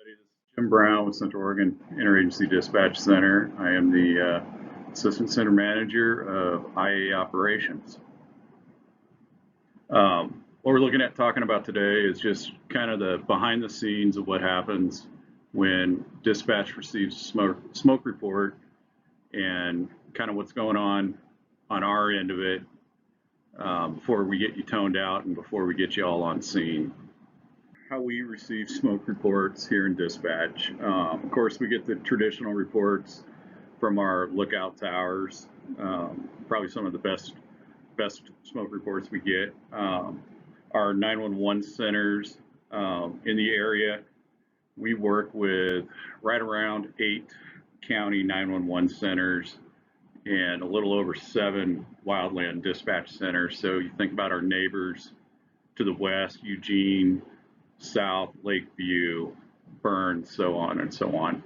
This is Jim Brown with Central Oregon Interagency Dispatch Center. I am the Assistant Center Manager of IA Operations. What we're looking at talking about today is just kind of the behind the scenes of what happens when dispatch receives a smoke report and kind of what's going on our end of it before we get you toned out and before we get you all on scene. How we receive smoke reports here in dispatch. Of course, we get the traditional reports from our lookout towers. Probably some of the best smoke reports we get. Our 911 centers in the area. We work with right around 8 county 911 centers and a little over 7 wildland dispatch centers. So you think about our neighbors to the west, Eugene, South, Lakeview, Burns, so on and so on.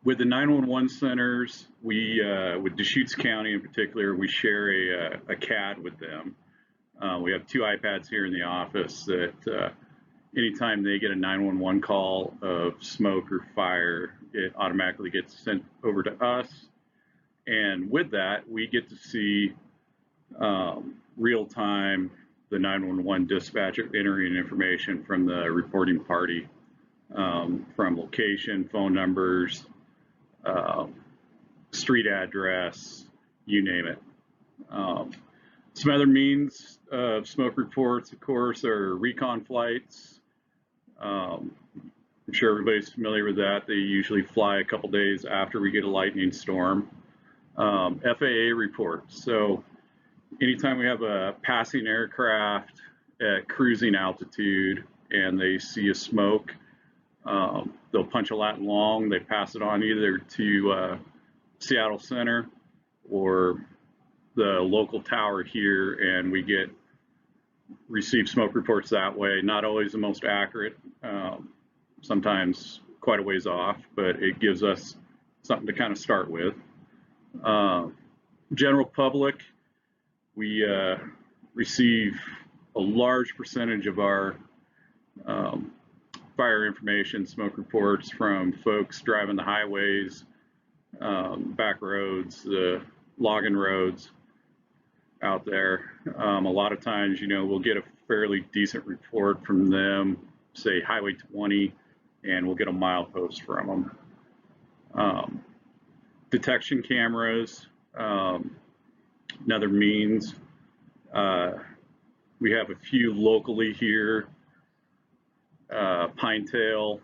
With the 911 centers, with Deschutes County in particular, we share a CAD with them. We have 2 iPads here in the office that anytime they get a 911 call of smoke or fire, it automatically gets sent over to us. And with that, we get to see real time the 911 dispatcher entering information from the reporting party, from location, phone numbers, street address, you name it. Some other means of smoke reports, of course, are recon flights. I'm sure everybody's familiar with that. They usually fly a couple days after we get a lightning storm. FAA reports. So anytime we have a passing aircraft at cruising altitude and they see a smoke, they'll punch a lat long. They pass it on either to Seattle Center or the local tower here, and we receive smoke reports that way. Not always the most accurate, sometimes quite a ways off, but it gives us something to kind of start with. General public, we receive a large percentage of our fire information, smoke reports from folks driving the highways, back roads, the logging roads out there. A lot of times, we'll get a fairly decent report from them, say Highway 20, and we'll get a milepost from them. Detection cameras, another means. We have a few locally here, Pinetail,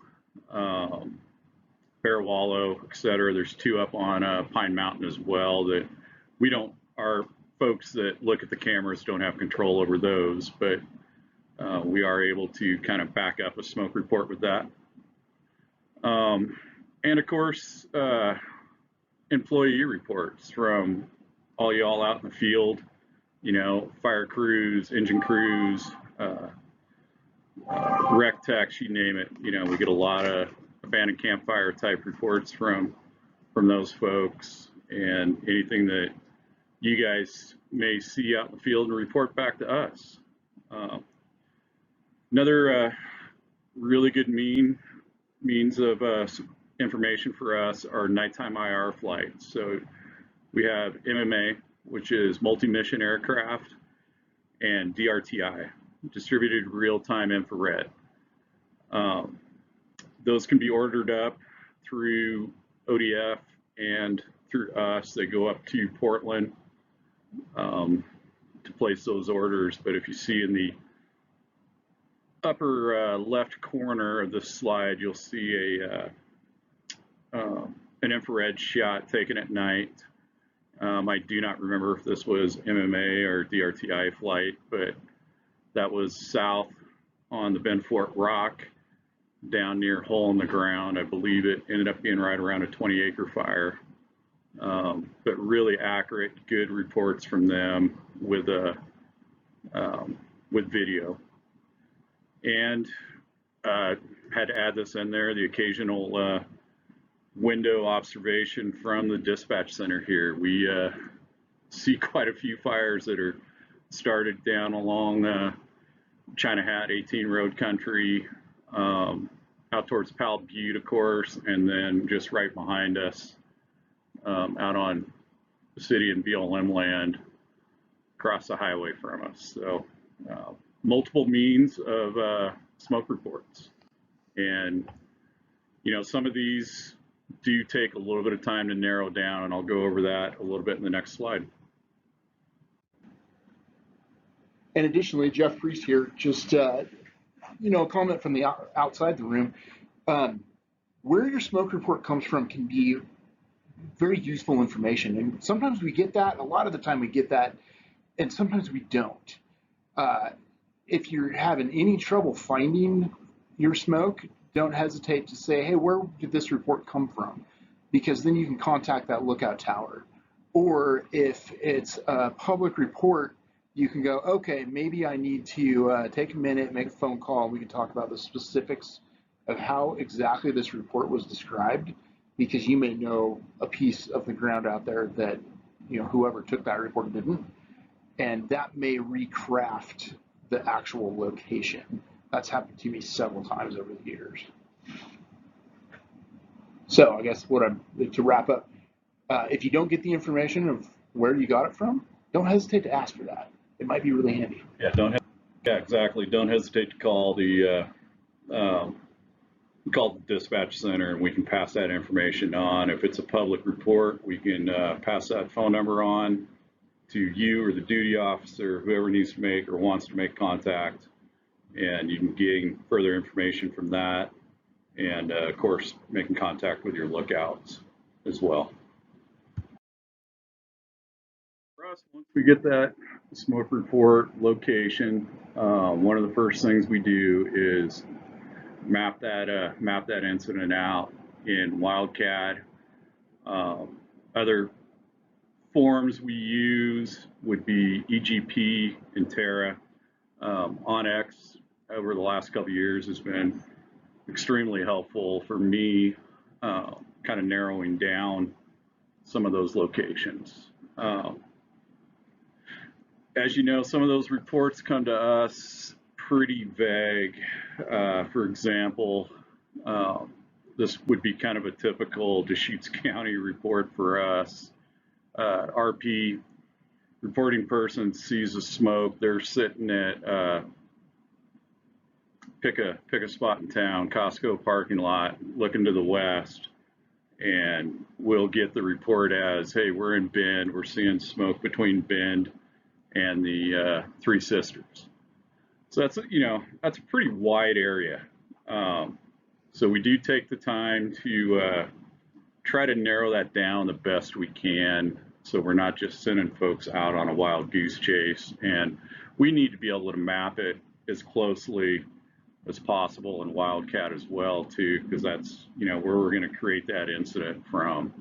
Bear Wallow, etc. There's 2 up on Pine Mountain as well that our folks that look at the cameras don't have control over those, but we are able to kind of back up a smoke report with that. And of course, employee reports from all y'all out in the field, fire crews, engine crews, rec techs, you name it. We get a lot of abandoned campfire type reports from those folks, and anything that you guys may see out in the field and report back to us. Another really good means of information for us are nighttime IR flights. So we have MMA, which is multi-mission aircraft, and DRTI, distributed real-time infrared. Those can be ordered up through ODF and through us. They go up to Portland to place those orders. But if you see in the upper left corner of the slide, you'll see an infrared shot taken at night. I do not remember if this was MMA or DRTI flight, but that was south on the Bend Fort Rock, down near Hole in the Ground. I believe it ended up being right around a 20-acre fire. But really accurate, good reports from them with video. And had to add this in there, the occasional window observation from the dispatch center here. We see quite a few fires that are started down along China Hat 18 road country, out towards Powell Butte, of course, and then just right behind us, out on the city and BLM land, across the highway from us. So multiple means of smoke reports. And, some of these do take a little bit of time to narrow down, and I'll go over that a little bit in the next slide. And additionally, Jeff Priest here, just, a comment from the outside the room. Where your smoke report comes from can be very useful information. And sometimes we get that, a lot of the time we get that, and sometimes we don't. If you're having any trouble finding your smoke, don't hesitate to say, hey, where did this report come from? Because then you can contact that lookout tower. Or if it's a public report, you can go, okay, maybe I need to take a minute, make a phone call. We can talk about the specifics of how exactly this report was described, because you may know a piece of the ground out there that, whoever took that report didn't. And that may recraft the actual location. That's happened to me several times over the years. So I guess to wrap up, if you don't get the information of where you got it from, don't hesitate to ask for that. It might be really handy. Yeah, exactly. Don't hesitate to call the dispatch center, and we can pass that information on. If it's a public report, we can pass that phone number on to you or the duty officer, whoever needs to make or wants to make contact, and you can gain further information from that, and of course making contact with your lookouts as well. For us, once we get that smoke report location, one of the first things we do is map that incident out in Wildcat. Other forms we use would be EGP and Terra. OnX over the last couple of years has been extremely helpful for me, kind of narrowing down some of those locations. As you know, some of those reports come to us pretty vague. For example, this would be kind of a typical Deschutes County report for us. RP reporting person sees the smoke. They're sitting at pick a spot in town, Costco parking lot, looking to the west, and we'll get the report as, hey, we're in Bend. We're seeing smoke between Bend and the Three Sisters. So that's a pretty wide area. So we do take the time to try to narrow that down the best we can, so we're not just sending folks out on a wild goose chase. And we need to be able to map it as closely as possible in Wildcat as well too, because that's where we're going to create that incident from.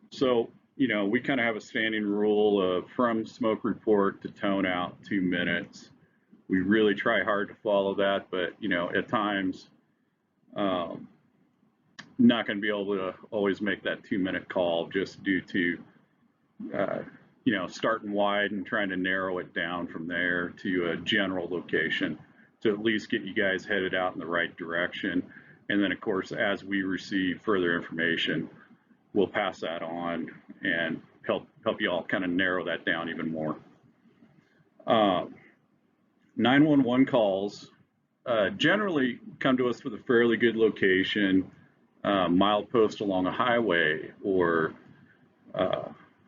So we kind of have a standing rule of from smoke report to tone out 2 minutes. We really try hard to follow that, but at times not going to be able to always make that 2-minute call, just due to starting wide and trying to narrow it down from there to a general location to at least get you guys headed out in the right direction. And then of course, as we receive further information, we'll pass that on and help you all kind of narrow that down even more. 911 calls generally come to us with a fairly good location, milepost along a highway, or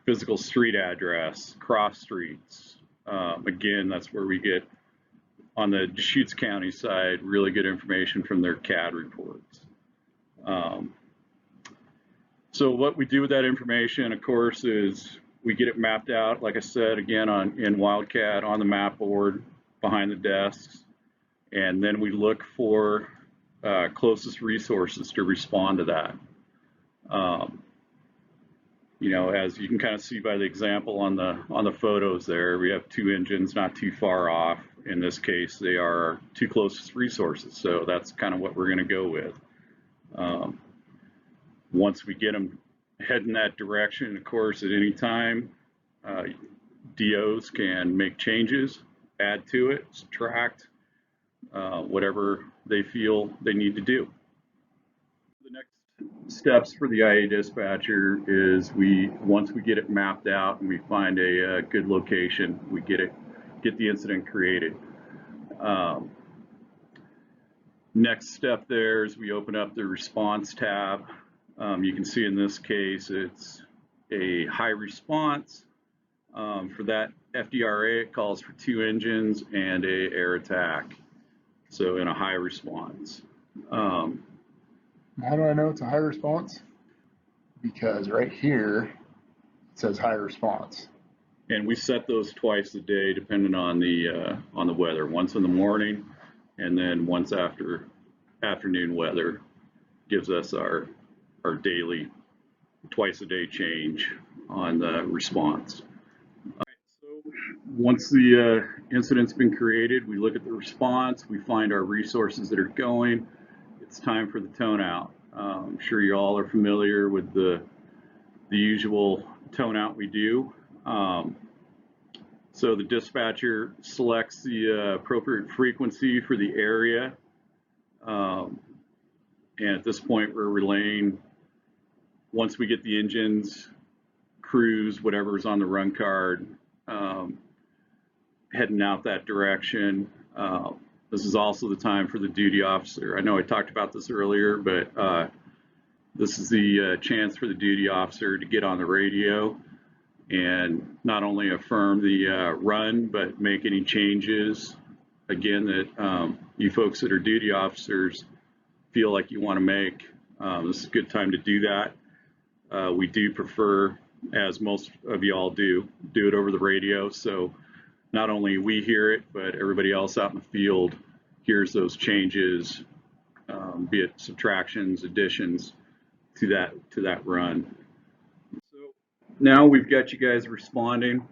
physical street address, cross streets. Again, that's where we get, on the Deschutes County side, really good information from their CAD reports. So what we do with that information, of course, is we get it mapped out, like I said, again, in Wildcat on the map board behind the desks, and then we look for closest resources to respond to that. As you can kind of see by the example on the photos there, we have 2 engines not too far off. In this case, they are our 2 closest resources, so that's kind of what we're going to go with. Once we get them heading that direction, of course, at any time, DOs can make changes, add to it, subtract, whatever they feel they need to do. The next steps for the IA dispatcher is once we get it mapped out and we find a good location, we get the incident created. Next step there is we open up the response tab. You can see in this case it's a high response. For that FDRA, it calls for 2 engines and a air attack. So in a high response. How do I know it's a high response? Because right here it says high response. And we set those twice a day, depending on the weather. Once in the morning, and then once after afternoon weather gives us our daily twice a day change on the response. All right, so once the incident's been created, we look at the response, we find our resources that are going. It's time for the tone out. I'm sure you all are familiar with the usual tone out we do. So the dispatcher selects the appropriate frequency for the area. And at this point, we're relaying, once we get the engines, crews, whatever's on the run card, heading out that direction. This is also the time for the duty officer. I know I talked about this earlier, but this is the chance for the duty officer to get on the radio and not only affirm the run, but make any changes, again, that you folks that are duty officers feel like you want to make. This is a good time to do that. We do prefer, as most of y'all do it over the radio. So not only we hear it, but everybody else out in the field hears those changes, be it subtractions, additions to that run. So now we've got you guys responding,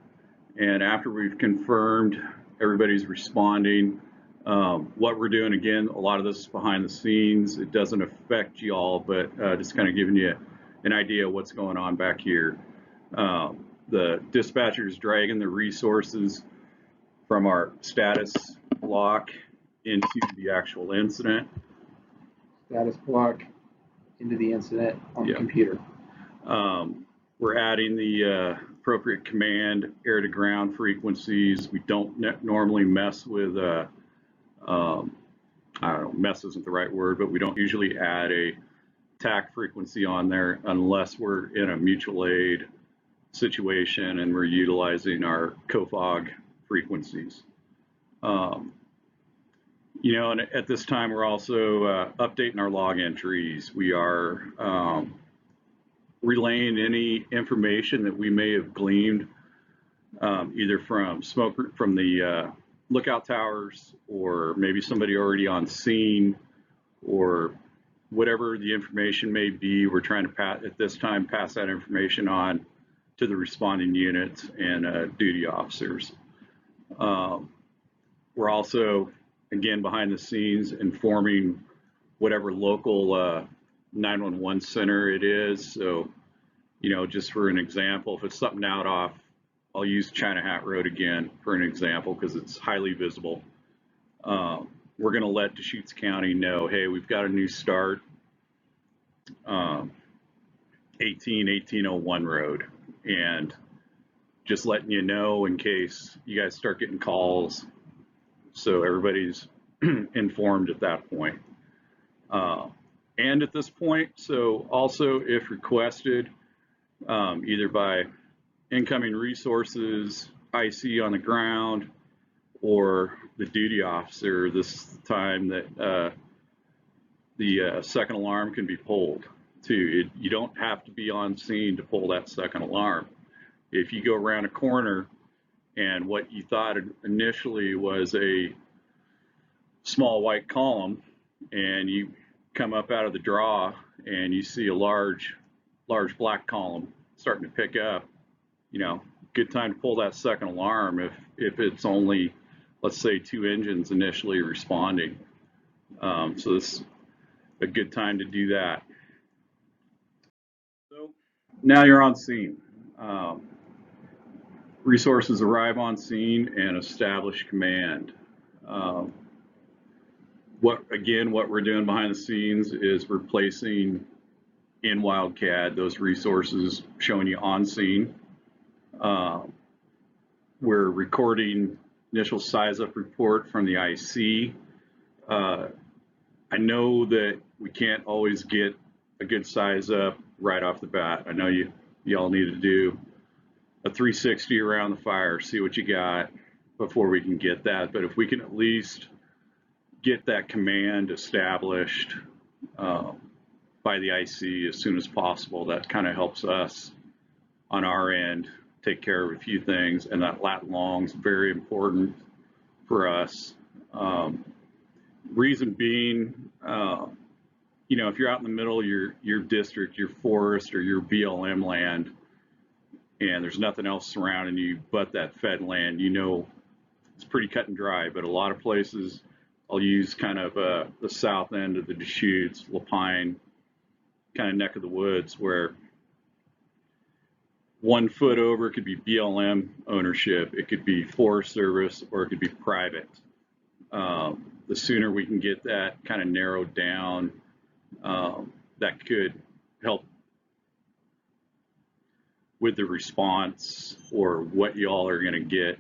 and after we've confirmed everybody's responding, what we're doing, again, a lot of this is behind the scenes. It doesn't affect you all, but just kind of giving you an idea of what's going on back here. The dispatcher is dragging the resources from our status block into the actual incident. Status block into the incident on the computer. We're adding the appropriate command air to ground frequencies. We don't normally mess with, I don't know, mess isn't the right word, but we don't usually add a TAC frequency on there unless we're in a mutual aid situation and we're utilizing our COFOG frequencies. You know, and at this time we're also updating our log entries. We are relaying any information that we may have gleaned either from the lookout towers, or maybe somebody already on scene, or whatever the information may be. We're trying to at this time pass that information on to the responding units and duty officers. We're also, again, behind the scenes informing whatever local 911 center it is. So, you know, just for an example, if it's something out off, I'll use China Hat Road again for an example because it's highly visible. We're going to let Deschutes County know, hey, we've got a new start, 1801 Road, and just letting you know in case you guys start getting calls, so everybody's informed at that point. And at this point, so also if requested, either by incoming resources, IC on the ground, or the duty officer, this time that the second alarm can be pulled too. You don't have to be on scene to pull that second alarm. If you go around a corner and what you thought initially was a small white column, and you come up out of the draw and you see a large black column starting to pick up, you know, good time to pull that second alarm if it's only, let's say, 2 engines initially responding. So this is a good time to do that. So now you're on scene. Resources arrive on scene and establish command. what we're doing behind the scenes is replacing in WildCAD those resources showing you on scene. We're recording initial size up report from the IC. I know that we can't always get a good size up right off the bat. I know y'all need to do a 360 around the fire, see what you got before we can get that. But if we can at least get that command established by the IC as soon as possible, that kind of helps us on our end take care of a few things. And that lat long is very important for us. Reason being, you know, if you're out in the middle of your district, your forest or your BLM land, and there's nothing else surrounding you but that fed land, you know, it's pretty cut and dry. But a lot of places, I'll use kind of the south end of the Deschutes, Lapine, kind of neck of the woods, where 1 foot over could be BLM ownership, it could be Forest Service, or it could be private. The sooner we can get that kind of narrowed down, that could help with the response or what y'all are going to get.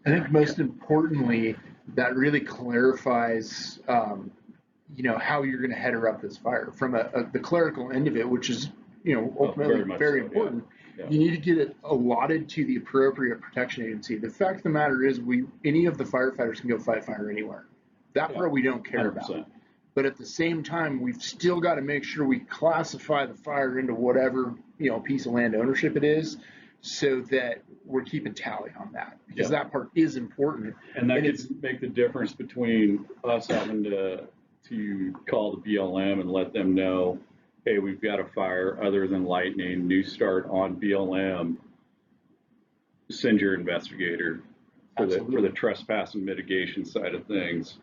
I think most importantly, that really clarifies, you know, how you're going to header up this fire from the clerical end of it, which is, you know, ultimately very important. Yeah. You need to get it allotted to the appropriate protection agency. The fact of the matter is, any of the firefighters can go fight fire anywhere. That part we don't care 100%. About. But at the same time, we've still got to make sure we classify the fire into whatever, you know, piece of land ownership it is, so that we're keeping tally on that, because that part is important. And that could make the difference between us having to call the BLM and let them know, hey, we've got a fire other than lightning, new start on BLM. Send your investigator for the trespass and mitigation side of things.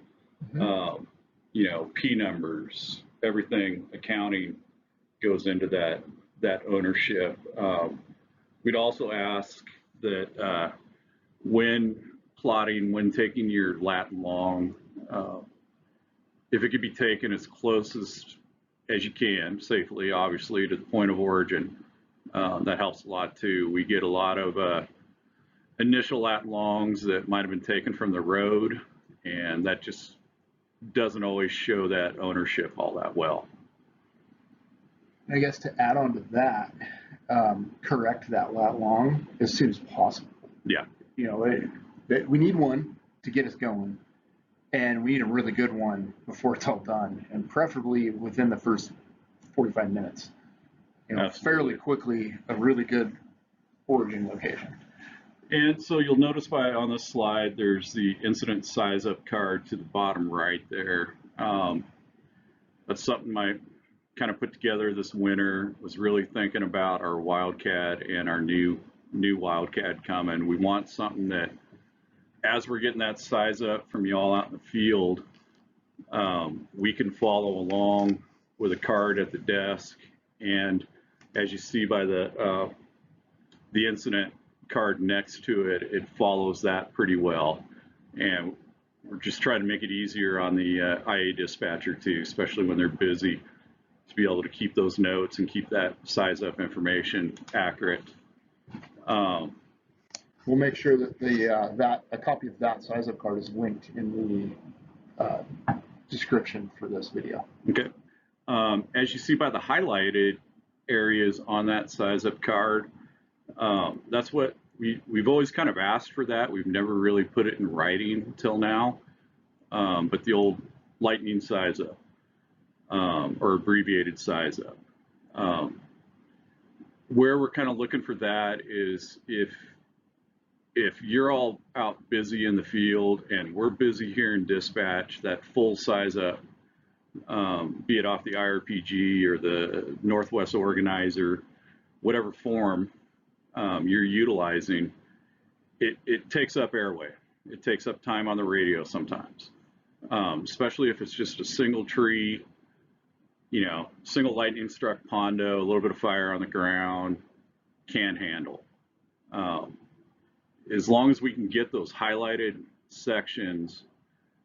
Mm-hmm. You know, P numbers, everything, accounting goes into that ownership. We'd also ask that when plotting, when taking your lat and long, if it could be taken as close as you can, safely, obviously, to the point of origin, that helps a lot too. We get a lot of initial lat longs that might have been taken from the road, and that just doesn't always show that ownership all that well. I guess to add on to that, correct that lat long as soon as possible. Yeah. You know, we need one to get us going, and we need a really good one before it's all done, and preferably within the first 45 minutes. You know, fairly quickly, a really good origin location. And so you'll notice on this slide, there's the incident size up card to the bottom right there. That's something I kind of put together this winter, was really thinking about our WildCAD and our new WildCAD coming. We want something that, as we're getting that size up from y'all out in the field, we can follow along with a card at the desk. And as you see by the incident card next to it, it follows that pretty well. And we're just trying to make it easier on the IA dispatcher too, especially when they're busy, to be able to keep those notes and keep that size up information accurate. We'll make sure that a copy of that size up card is linked in the description for this video. Okay. As you see by the highlighted areas on that size up card, that's what we've always kind of asked for. That we've never really put it in writing till now, but the old lightning size up, or abbreviated size up. Where we're kind of looking for that is if you're all out busy in the field and we're busy here in dispatch, that full size up, be it off the IRPG or the Northwest Organizer, whatever form you're utilizing, it takes up airway. It takes up time on the radio sometimes, especially if it's just a single tree, you know, single lightning struck pondo, a little bit of fire on the ground, can handle. As long as we can get those highlighted sections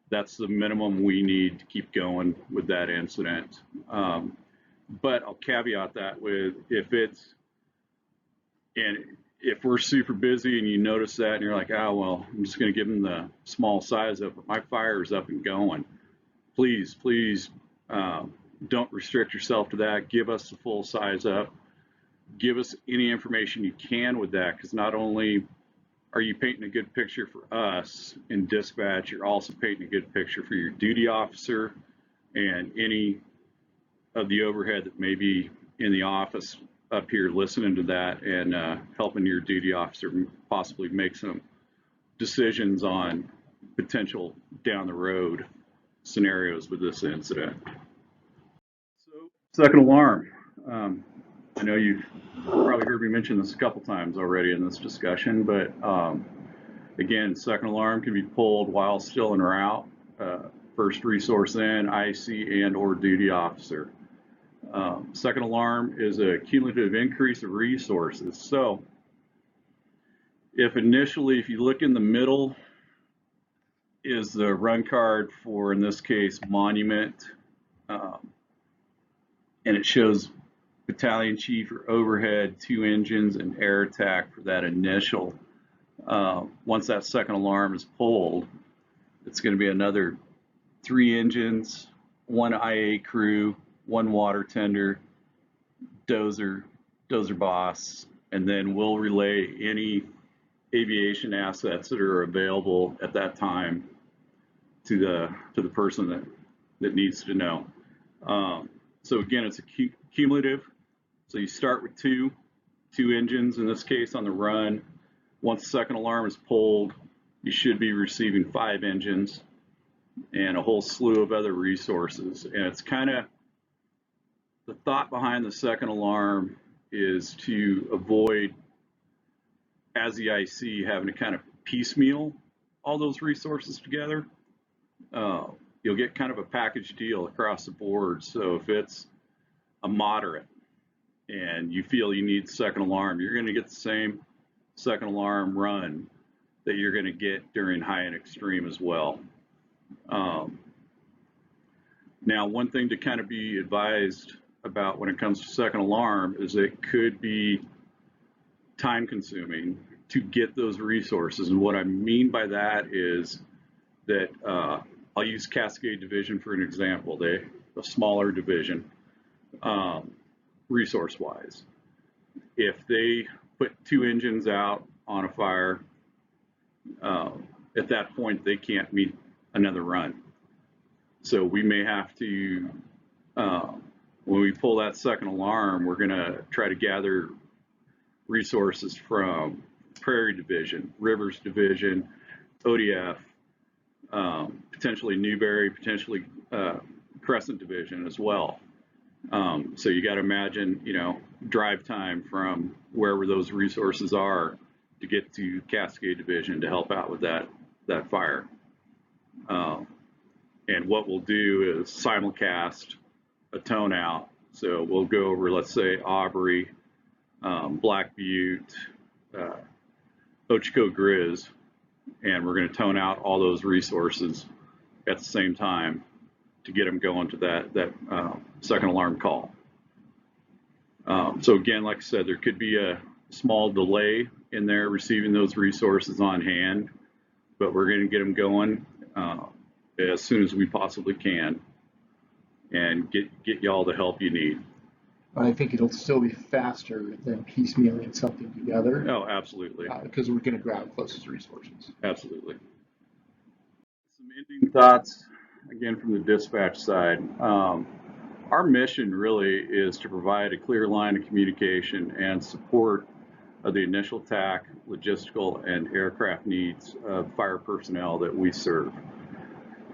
That's the minimum we need to keep going with that incident. But I'll caveat that with if we're super busy and you notice that and you're like, oh, well, I'm just going to give them the small size up, but my fire is up and going. Please, don't restrict yourself to that. Give us the full size up. Give us any information you can with that, because not only are you painting a good picture for us in dispatch, you're also painting a good picture for your duty officer and any of the overhead that may be in the office up here listening to that, and helping your duty officer possibly make some decisions on potential down the road scenarios with this incident. So, second alarm. I know you've probably heard me mention this a couple times already in this discussion, but again, second alarm can be pulled while still en route. First resource in, IC and or duty officer. Second alarm is a cumulative increase of resources. So if you look in the middle is the run card for, in this case, Monument, and it shows battalion chief or overhead, 2 engines, and air attack for that initial. Once that second alarm is pulled, it's going to be another 3 engines, 1 IA crew, 1 water tender, dozer boss, and then we'll relay any aviation assets that are available at that time to the person that needs to know. So again, it's a cumulative. So you start with two engines, in this case, on the run. Once the second alarm is pulled, you should be receiving 5 engines and a whole slew of other resources. And it's kind of, the thought behind the second alarm is to avoid, as the IC, having to kind of piecemeal all those resources together. You'll get kind of a package deal across the board. So if it's a moderate and you feel you need second alarm, you're going to get the same second alarm run that you're going to get during high and extreme as well. Now, one thing to kind of be advised about when it comes to second alarm is it could be time consuming to get those resources. And what I mean by that is that I'll use Cascade Division for an example. They're a smaller division, resource-wise. If they put 2 engines out on a fire, at that point they can't meet another run. So we may have to, when we pull that second alarm, we're going to try to gather resources from Prairie Division, Rivers Division, ODF, potentially Newberry, potentially Crescent Division as well. So you got to imagine, drive time from wherever those resources are to get to Cascade Division to help out with that fire. And what we'll do is simulcast a tone out. So we'll go over, let's say, Aubrey, Black Butte, Ochoco Grizz, and we're going to tone out all those resources at the same time to get them going to that second alarm call. So again, like I said, there could be a small delay in there receiving those resources on hand, but we're going to get them going as soon as we possibly can and get y'all the help you need. I think it'll still be faster than piecemealing something together. Oh, absolutely. Because we're going to grab closest resources. Absolutely. Some ending thoughts, again, from the dispatch side. Our mission really is to provide a clear line of communication and support of the initial attack, logistical, and aircraft needs of fire personnel that we serve.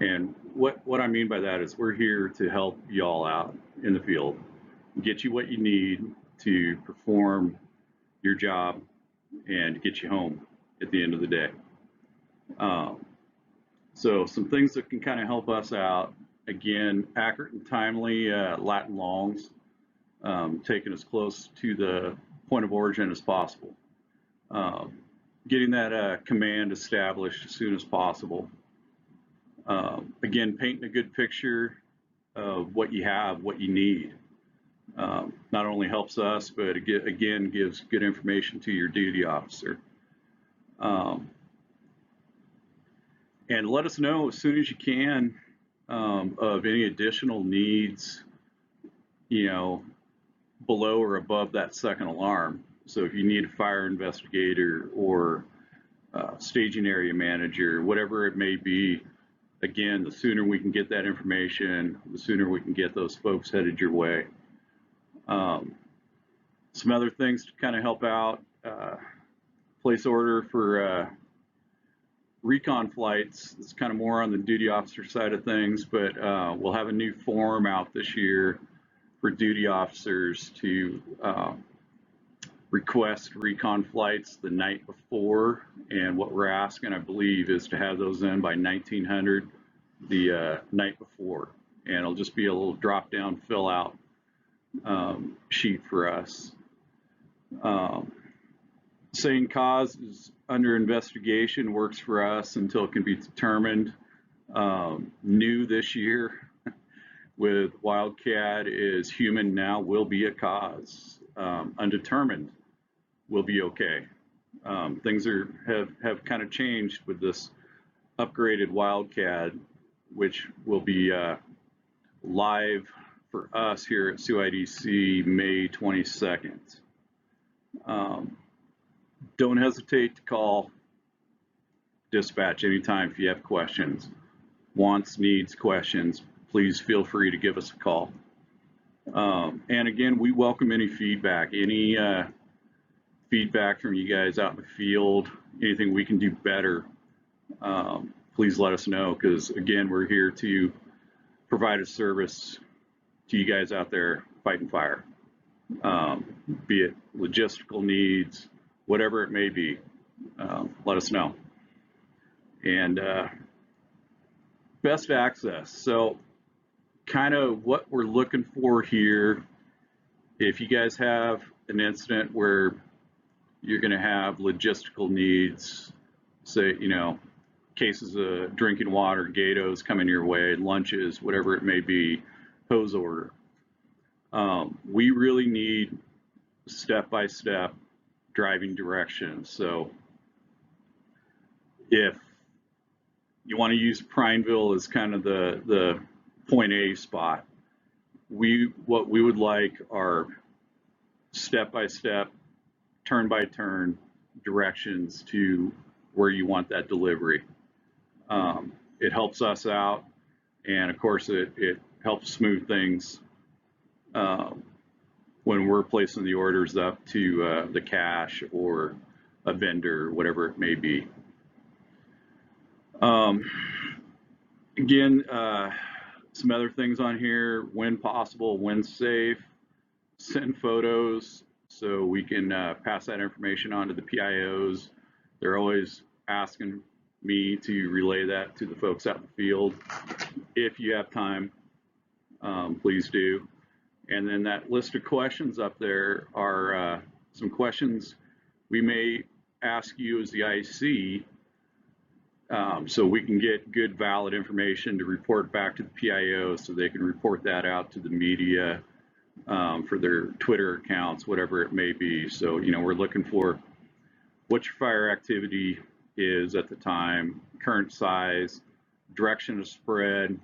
And what I mean by that is we're here to help y'all out in the field, get you what you need to perform your job and get you home at the end of the day. So some things that can kind of help us out, again, accurate and timely lat and longs, taking as close to the point of origin as possible. Getting that command established as soon as possible. Again, painting a good picture of what you have, what you need. Not only helps us, but again, gives good information to your duty officer. And let us know as soon as you can of any additional needs, you know, below or above that second alarm. So if you need a fire investigator or staging area manager, whatever it may be, again, the sooner we can get that information, the sooner we can get those folks headed your way. Some other things to kind of help out, place order for recon flights. It's kind of more on the duty officer side of things, but we'll have a new form out this year for duty officers to request recon flights the night before. And what we're asking, I believe, is to have those in by 1900 the night before. And it'll just be a little drop down fill out sheet for us. Saying cause is under investigation, works for us until it can be determined. New this year with Wildcat is human now will be a cause. Undetermined will be okay. Things have kind of changed with this upgraded Wildcat, which will be live for us here at CYDC May 22nd. Don't hesitate to call dispatch anytime if you have questions, wants, needs, questions. Please feel free to give us a call. And again, we welcome any feedback, feedback from you guys out in the field, anything we can do better. Please let us know, because again, we're here to provide a service to you guys out there fighting fire, be it logistical needs, whatever it may be. Let us know. And best access. So kind of what we're looking for here, if you guys have an incident where you're going to have logistical needs, say, you know, cases of drinking water, gatos coming your way, lunches, whatever it may be, hose order. We really need step-by-step driving directions. So if you want to use Prineville as kind of the point A spot, what we would like are step-by-step, turn-by-turn directions to where you want that delivery. It helps us out, and of course it helps smooth things when we're placing the orders up to the cache or a vendor, whatever it may be. Again, some other things on here: when possible, when safe, send photos so we can pass that information on to the PIOs. They're always asking me to relay that to the folks out in the field. If you have time, please do. And then that list of questions up there are some questions we may ask you as the IC, so we can get good, valid information to report back to the PIO so they can report that out to the media for their Twitter accounts, whatever it may be. So, you know, we're looking for what your fire activity is at the time, current size, direction of spread,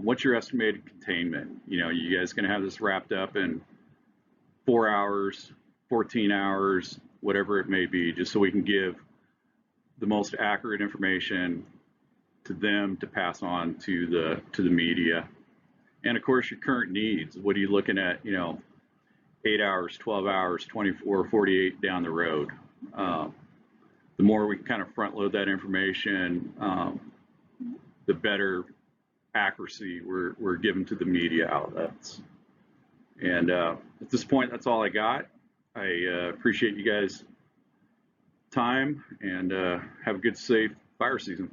what's your estimated containment? You know, you guys going to have this wrapped up in 4 hours, 14 hours, whatever it may be, just so we can give the most accurate information to them to pass on to the media. And of course, your current needs. What are you looking at, you know, 8 hours, 12 hours, 24, 48 down the road? The more we can kind of front load that information, the better accuracy we're giving to the media outlets. And at this point, that's all I got. I appreciate you guys' time, and have a good, safe fire season.